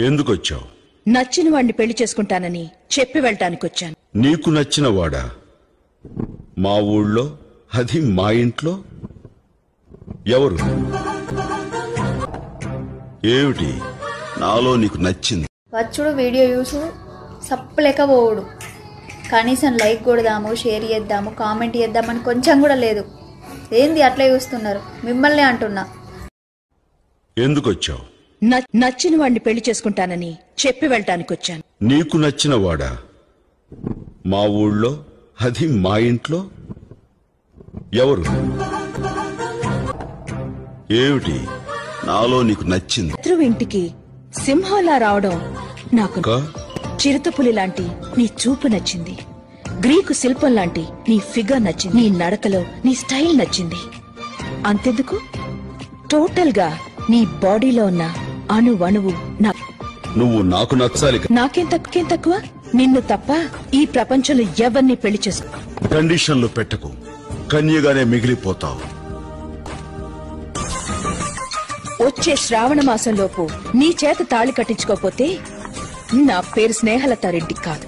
ఎందుకొచ్చావు? నచ్చిన వాడిని పెళ్లి చేసుకుంటానని చెప్పి వెళ్ళటానికి వచ్చాను. నీకు నచ్చిన వాడా? మా ఊళ్ళో, అది మా ఇంట్లో? ఎవరు? ఏమిటి నాలో నీకు నచ్చింది? వచ్చుడు వీడియో చూసుడు సప్పులేక పోవుడు, కనీసం లైక్ కొడదాము, షేర్ చేద్దాము, కామెంట్ చేద్దామని కొంచెం కూడా లేదు. ఏంది అట్లా చూస్తున్నారు? మిమ్మల్ని అంటున్నా. ఎందుకొచ్చావు? నచ్చిన వాడిని పెళ్లి చేసుకుంటానని చెప్పి వెళ్ళటానికి వచ్చాను. నీకు నచ్చిన వాడా? మా ఊళ్ళో, అది మా ఇంట్లో? ఎవరు? ఏమిటి నాలో నీకు నచ్చింది? శత్రువు ఇంటికి సింహంలా రావడం నాకు, చిరుతపులి లాంటి నీ చూపు నచ్చింది, గ్రీకు శిల్పం లాంటి నీ ఫిగర్ నచ్చింది, నీ నడకలో నీ స్టైల్ నచ్చింది. అంతెందుకు, టోటల్ గా నీ బాడీలో ఉన్న అణువణువు నువ్వు నాకు నచ్చాలి. నాకేం తక్కువ? నిన్ను తప్ప ఈ ప్రపంచంలో ఎవరిని పెళ్లి చేసుకో. కండిషన్లు పెట్టకు, కన్యగానే మిగిలిపోతావు. వచ్చే శ్రావణ మాసంలోపు నీ చేత తాళి కట్టించుకోపోతే నా పేరు స్నేహలతారెడ్డి కాదు.